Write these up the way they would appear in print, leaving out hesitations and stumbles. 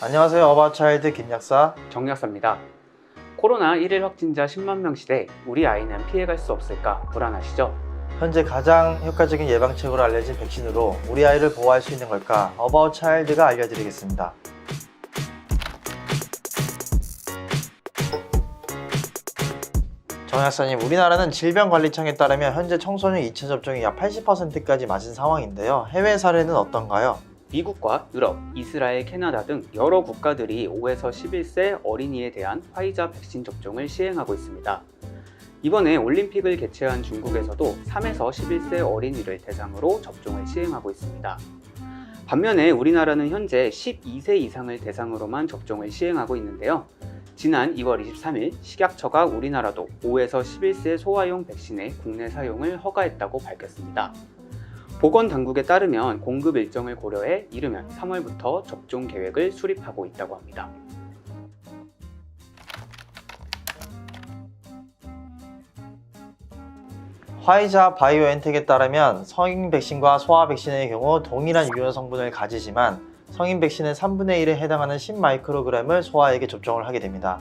안녕하세요. 어바웃차일드 김약사 정약사입니다. 코로나 1일 확진자 10만 명 시대 우리 아이는 피해갈 수 없을까 불안하시죠? 현재 가장 효과적인 예방책으로 알려진 백신으로 우리 아이를 보호할 수 있는 걸까? 어바웃차일드가 알려드리겠습니다. 정약사님, 우리나라는 질병관리청에 따르면 현재 청소년 2차 접종이 약 80%까지 맞은 상황인데요. 해외 사례는 어떤가요? 미국과 유럽, 이스라엘, 캐나다 등 여러 국가들이 5에서 11세 어린이에 대한 화이자 백신 접종을 시행하고 있습니다. 이번에 올림픽을 개최한 중국에서도 3에서 11세 어린이를 대상으로 접종을 시행하고 있습니다. 반면에 우리나라는 현재 12세 이상을 대상으로만 접종을 시행하고 있는데요. 지난 2월 23일 식약처가 우리나라도 5에서 11세 소아용 백신의 국내 사용을 허가했다고 밝혔습니다. 보건당국에 따르면 공급 일정을 고려해 이르면 3월부터 접종 계획을 수립하고 있다고 합니다. 화이자 바이오엔텍에 따르면 성인 백신과 소아 백신의 경우 동일한 유효 성분을 가지지만 성인 백신은 3분의 1에 해당하는 10마이크로그램을 소아에게 접종을 하게 됩니다.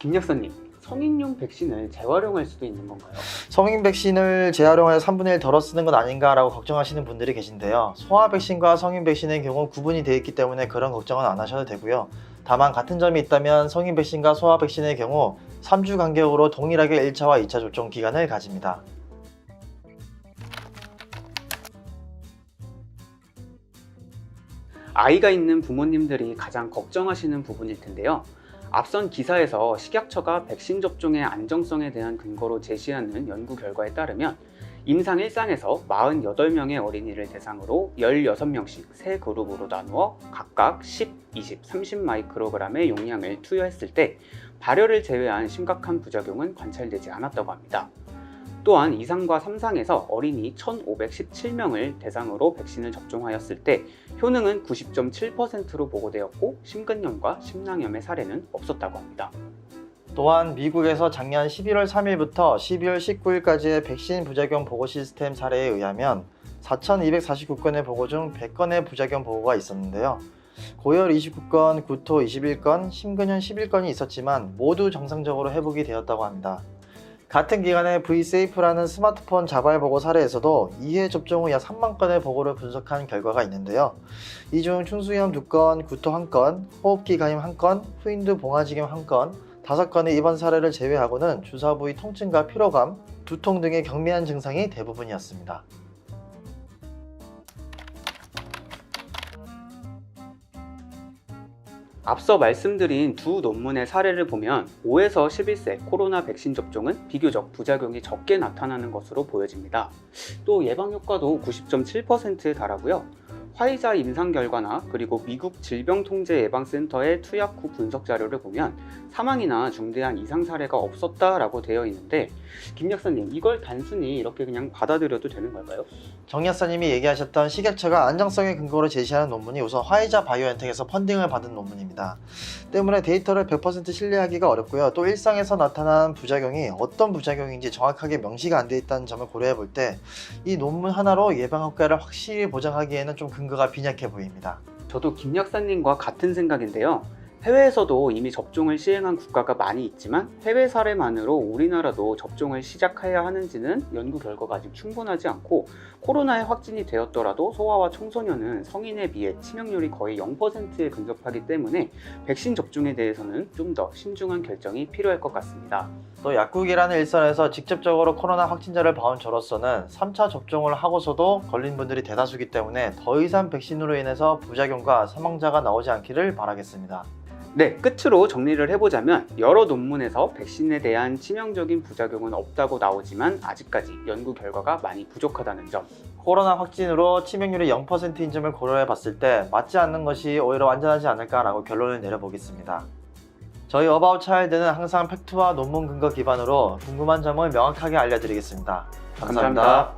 김 약사님, 성인용 백신을 재활용할 수도 있는 건가요? 성인 백신을 재활용하여 3분의 1 덜어 쓰는 것 아닌가라고 걱정하시는 분들이 계신데요. 소아 백신과 성인 백신의 경우 구분이 되어 있기 때문에 그런 걱정은 안 하셔도 되고요. 다만 같은 점이 있다면 성인 백신과 소아 백신의 경우 3주 간격으로 동일하게 1차와 2차 접종 기간을 가집니다. 아이가 있는 부모님들이 가장 걱정하시는 부분일 텐데요. 앞선 기사에서 식약처가 백신 접종의 안정성에 대한 근거로 제시하는 연구 결과에 따르면 임상 1상에서 48명의 어린이를 대상으로 16명씩 세 그룹으로 나누어 각각 10, 20, 30 마이크로그램의 용량을 투여했을 때 발열을 제외한 심각한 부작용은 관찰되지 않았다고 합니다. 또한 2상과 3상에서 어린이 1,517명을 대상으로 백신을 접종하였을 때 효능은 90.7%로 보고되었고 심근염과 심낭염의 사례는 없었다고 합니다. 또한 미국에서 작년 11월 3일부터 12월 19일까지의 백신 부작용 보고 시스템 사례에 의하면 4,249건의 보고 중 100건의 부작용 보고가 있었는데요. 고열 29건, 구토 21건, 심근염 11건이 있었지만 모두 정상적으로 회복이 되었다고 합니다. 같은 기간에 V-Safe라는 스마트폰 자발 보고 사례에서도 2회 접종 후 약 3만 건의 보고를 분석한 결과가 있는데요. 이 중 충수염 2건, 구토 1건, 호흡기 감염 1건, 후인두 봉화지겸 1건, 5건의 입원 사례를 제외하고는 주사 부위 통증과 피로감, 두통 등의 경미한 증상이 대부분이었습니다. 앞서 말씀드린 두 논문의 사례를 보면 5에서 11세 코로나 백신 접종은 비교적 부작용이 적게 나타나는 것으로 보여집니다. 또 예방 효과도 90.7%에 달하고요. 화이자 임상 결과나 그리고 미국 질병통제예방센터의 투약 후 분석 자료를 보면 사망이나 중대한 이상 사례가 없었다라고 되어 있는데 김 약사님, 이걸 단순히 이렇게 그냥 받아들여도 되는 걸까요? 정 약사님이 얘기하셨던 식약처가 안정성의 근거로 제시하는 논문이 우선 화이자 바이오엔텍에서 펀딩을 받은 논문입니다. 때문에 데이터를 100% 신뢰하기가 어렵고요. 또 일상에서 나타난 부작용이 어떤 부작용인지 정확하게 명시가 안 돼 있다는 점을 고려해 볼 때 이 논문 하나로 예방 효과를 확실히 보장하기에는 좀 근거가 빈약해 보입니다. 저도 김 약사님과 같은 생각인데요. 해외에서도 이미 접종을 시행한 국가가 많이 있지만 해외 사례만으로 우리나라도 접종을 시작해야 하는지는 연구 결과가 아직 충분하지 않고 코로나에 확진이 되었더라도 소아와 청소년은 성인에 비해 치명률이 거의 0%에 근접하기 때문에 백신 접종에 대해서는 좀 더 신중한 결정이 필요할 것 같습니다. 또 약국이라는 일선에서 직접적으로 코로나 확진자를 봐온 저로서는 3차 접종을 하고서도 걸린 분들이 대다수기 때문에 더 이상 백신으로 인해서 부작용과 사망자가 나오지 않기를 바라겠습니다. 네, 끝으로 정리를 해보자면 여러 논문에서 백신에 대한 치명적인 부작용은 없다고 나오지만 아직까지 연구 결과가 많이 부족하다는 점, 코로나 확진으로 치명률이 0%인 점을 고려해 봤을 때 맞지 않는 것이 오히려 안전하지 않을까라고 결론을 내려보겠습니다. 저희 어바웃차일드는 항상 팩트와 논문 근거 기반으로 궁금한 점을 명확하게 알려드리겠습니다. 감사합니다.